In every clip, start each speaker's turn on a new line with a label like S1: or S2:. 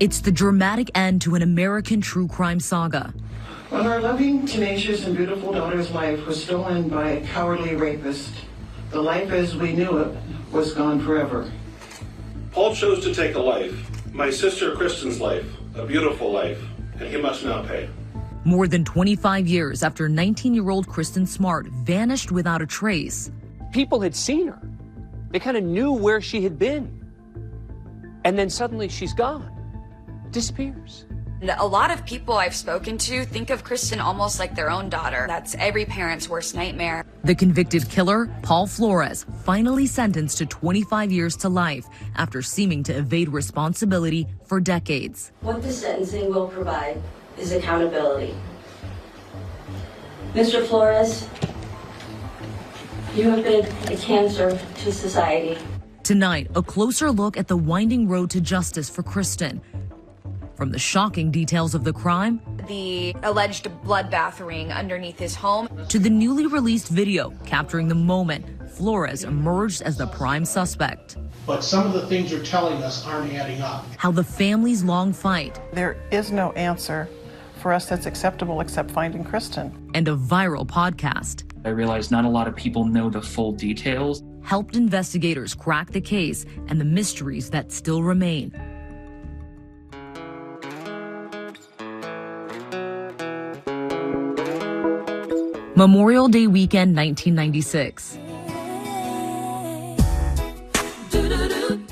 S1: It's the dramatic end to an American true crime saga.
S2: When our loving, tenacious, and beautiful daughter's life was stolen by a cowardly rapist, the life as we knew it was gone forever.
S3: Paul chose to take a life, my sister Kristin's life, a beautiful life, and he must now pay.
S1: More than 25 years after 19-year-old Kristin Smart vanished without a trace.
S4: People had seen her. They kind of knew where she had been. And then suddenly she's gone. Disappears.
S5: A lot of people I've spoken to think of Kristin almost like their own daughter. That's every parent's worst nightmare.
S1: The convicted killer, Paul Flores, finally sentenced to 25 years to life after seeming to evade responsibility for decades.
S6: What the sentencing will provide is accountability. Mr. Flores, you have been a cancer to society.
S1: Tonight, a closer look at the winding road to justice for Kristin. From the shocking details of the crime,
S5: the alleged bloodbath ring underneath his home,
S1: to the newly released video capturing the moment Flores emerged as the prime suspect.
S7: But some of the things you're telling us aren't adding up.
S1: How the family's long fight.
S8: There is no answer for us that's acceptable except finding Kristin.
S1: And a viral podcast.
S9: I realized not a lot of people know the full details.
S1: Helped investigators crack the case and the mysteries that still remain. Memorial Day weekend 1996.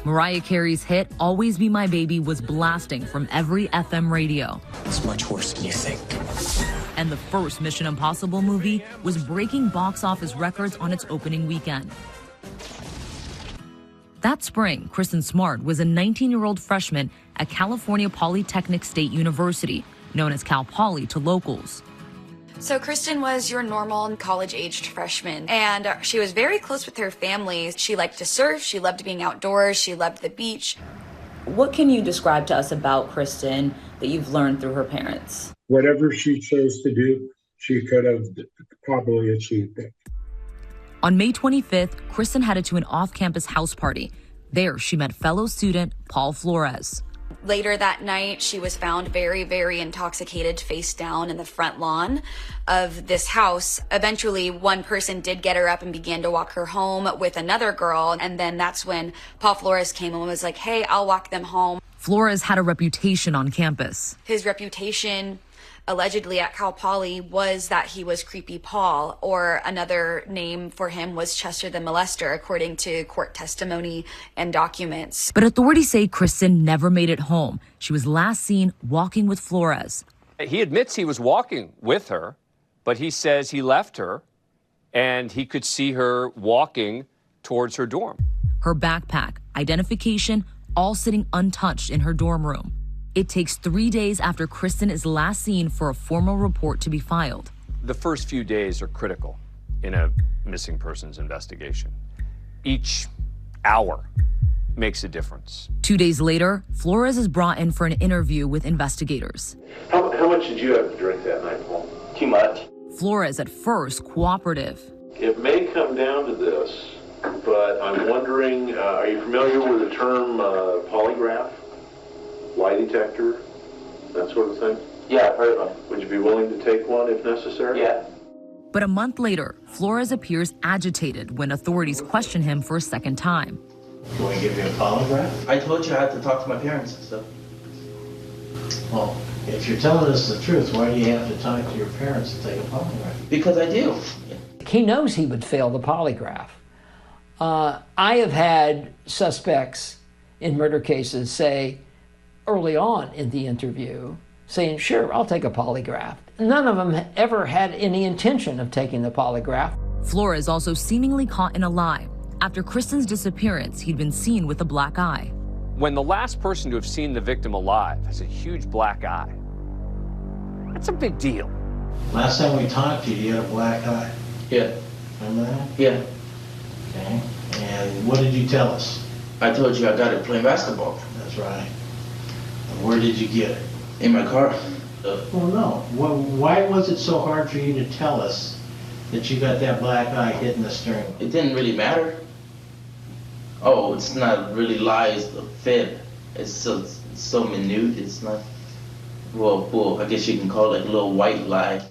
S1: Mariah Carey's hit Always Be My Baby was blasting from every FM radio.
S10: It's much worse than you think.
S1: And the first Mission Impossible movie was breaking box office records on its opening weekend. That spring, Kristin Smart was a 19-year-old freshman at California Polytechnic State University, known as Cal Poly to locals.
S5: So Kristin was your normal college-aged freshman, and she was very close with her family. She liked to surf, she loved being outdoors, she loved the beach.
S11: What can you describe to us about Kristin that you've learned through her parents?
S12: Whatever she chose to do, she could have probably achieved it.
S1: On May 25th, Kristin headed to an off-campus house party. There, she met fellow student Paul Flores.
S5: Later that night, she was found very, very intoxicated, face down in the front lawn of this house. Eventually, one person did get her up and began to walk her home with another girl. And then that's when Paul Flores came and was like, hey, I'll walk them home.
S1: Flores had a reputation on campus.
S5: His reputation, allegedly at Cal Poly, was that he was Creepy Paul, or another name for him was Chester the Molester, according to court testimony and documents.
S1: But authorities say Kristin never made it home. She was last seen walking with Flores.
S4: He admits he was walking with her, but he says he left her and he could see her walking towards her dorm.
S1: Her backpack, identification, all sitting untouched in her dorm room. It takes 3 days after Kristin is last seen for a formal report to be filed.
S4: The first few days are critical in a missing persons investigation. Each hour makes a difference.
S1: 2 days later, Flores is brought in for an interview with investigators.
S3: How much did you have to drink that night, Paul?
S10: Too much.
S1: Flores, at first, cooperative.
S3: It may come down to this, but I'm wondering, are you familiar with the term polygraph? Lie detector, that sort of thing?
S10: Yeah, I've heard of it.
S3: Would you be willing to take one if necessary?
S10: Yeah.
S1: But a month later, Flores appears agitated when authorities question him for a second time.
S7: You want to give me a polygraph?
S10: I told you I had to talk to my parents and stuff.
S7: Well, if you're telling us the truth, why do you have to talk to your parents to take a polygraph?
S10: Because I do.
S13: He knows he would fail the polygraph. I have had suspects in murder cases say, early on in the interview, saying, sure, I'll take a polygraph. None of them ever had any intention of taking the polygraph.
S1: Flores also seemingly caught in a lie. After Kristin's disappearance, he'd been seen with a black eye.
S4: When the last person to have seen the victim alive has a huge black eye, that's a big deal.
S7: Last time we talked to you, you had a black eye.
S10: Yeah.
S7: Remember that?
S10: Yeah.
S7: Okay. And what did you tell us?
S10: I told you I got it playing basketball.
S7: That's right. And where did you get it?
S10: In my car.
S7: Well, no. Why was it so hard for you to tell us that you got that black eye hitting the steering wheel?
S10: It didn't really matter. Oh, it's not really lies, the fib. It's so minute. It's not, well, I guess you can call it a little white lie.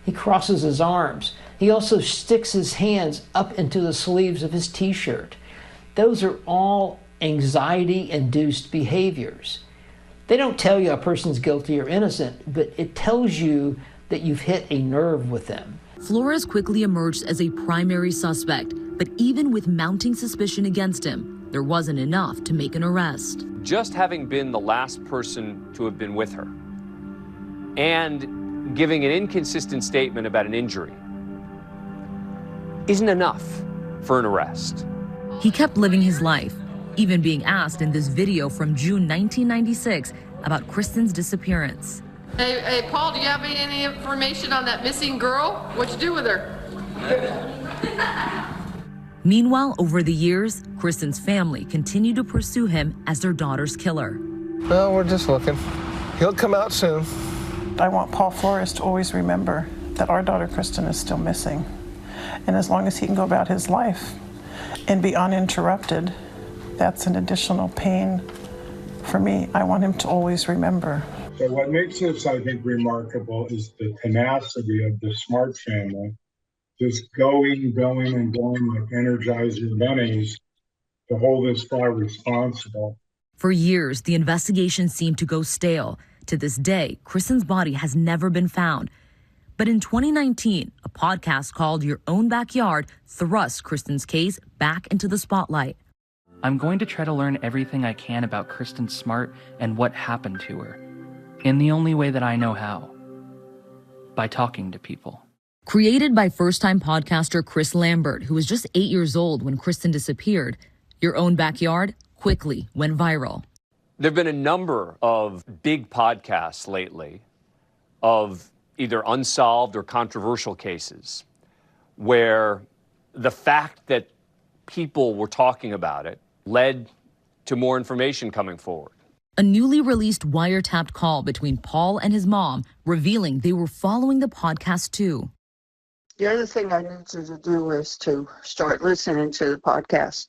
S13: He crosses his arms. He also sticks his hands up into the sleeves of his t-shirt. Those are all anxiety-induced behaviors. They don't tell you a person's guilty or innocent, but it tells you that you've hit a nerve with them.
S1: Flores quickly emerged as a primary suspect, but even with mounting suspicion against him, there wasn't enough to make an arrest.
S4: Just having been the last person to have been with her and giving an inconsistent statement about an injury isn't enough for an arrest.
S1: He kept living his life, even being asked in this video from June 1996 about Kristin's disappearance.
S14: Hey, Paul, do you have any information on that missing girl? What'd you do with her?
S1: Meanwhile, over the years, Kristin's family continued to pursue him as their daughter's killer.
S15: Well, we're just looking. He'll come out soon.
S8: I want Paul Flores to always remember that our daughter Kristin is still missing. And as long as he can go about his life and be uninterrupted, that's an additional pain for me. I want him to always remember.
S12: So what makes this, I think, remarkable is the tenacity of the Smart family, just going and going like Energizer bunnies to hold this guy responsible.
S1: For years, the investigation seemed to go stale. To this day, Kristin's body has never been found. But in 2019, a podcast called Your Own Backyard thrust Kristin's case back into the spotlight.
S9: I'm going to try to learn everything I can about Kristin Smart and what happened to her, in the only way that I know how, by talking to people.
S1: Created by first-time podcaster Chris Lambert, who was just 8 years old when Kristin disappeared, Your Own Backyard quickly went viral.
S4: There have been a number of big podcasts lately of either unsolved or controversial cases where the fact that people were talking about it led to more information coming forward.
S1: A newly released wiretapped call between Paul and his mom revealing they were following the podcast too.
S16: The other thing I need you to do is to start listening to the podcast.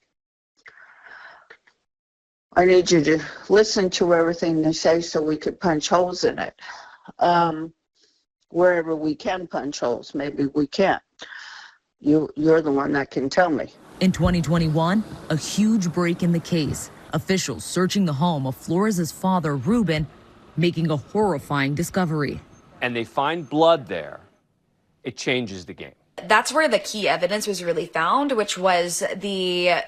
S16: I need you to listen to everything they say so we could punch holes in it. Wherever we can punch holes, maybe we can't. You're the one that can tell me.
S1: In 2021, a huge break in the case. Officials searching the home of Flores' father, Ruben, making a horrifying discovery.
S4: And they find blood there. It changes the game.
S5: That's where the key evidence was really found, which was the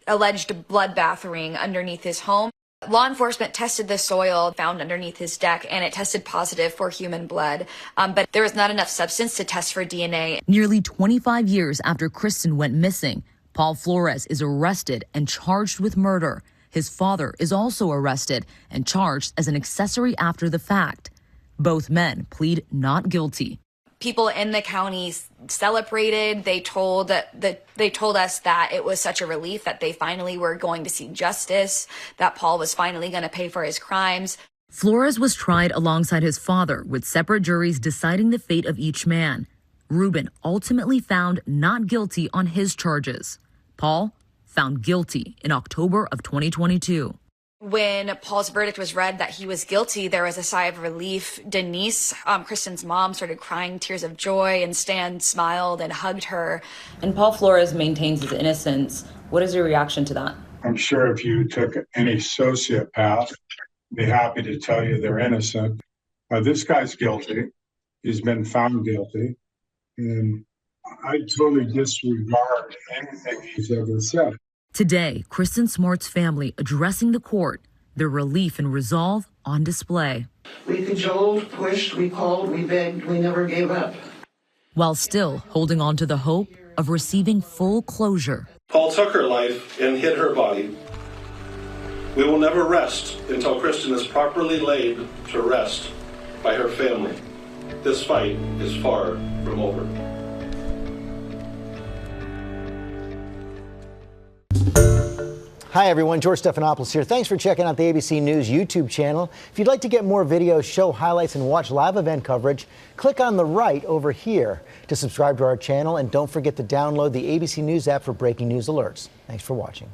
S5: alleged bloodbath ring underneath his home. Law enforcement tested the soil found underneath his deck, and it tested positive for human blood, but there was not enough substance to test for DNA.
S1: Nearly 25 years after Kristin went missing, Paul Flores is arrested and charged with murder. His father is also arrested and charged as an accessory after the fact. Both men plead not guilty.
S5: People in the county celebrated. They told us that it was such a relief that they finally were going to see justice, that Paul was finally going to pay for his crimes.
S1: Flores was tried alongside his father, with separate juries deciding the fate of each man. Ruben ultimately found not guilty on his charges. Paul found guilty in October of 2022.
S5: When Paul's verdict was read that he was guilty, there was a sigh of relief. Denise, Kristin's mom, started crying tears of joy, and Stan smiled and hugged her.
S11: And Paul Flores maintains his innocence. What is your reaction to that?
S12: I'm sure if you took any sociopath, they'd be happy to tell you they're innocent. This guy's guilty. He's been found guilty. And I totally disregard anything he's ever said.
S1: Today, Kristin Smart's family addressing the court, their relief and resolve on display.
S2: We cajoled, pushed, we called, we begged, we never gave up.
S1: While still holding on to the hope of receiving full closure.
S17: Paul took her life and hid her body. We will never rest until Kristin is properly laid to rest by her family. This fight is far from over.
S18: Hi everyone, George Stephanopoulos here. Thanks for checking out the ABC News YouTube channel. If you'd like to get more videos, show highlights, and watch live event coverage, click on the right over here to subscribe to our channel, and don't forget to download the ABC News app for breaking news alerts. Thanks for watching.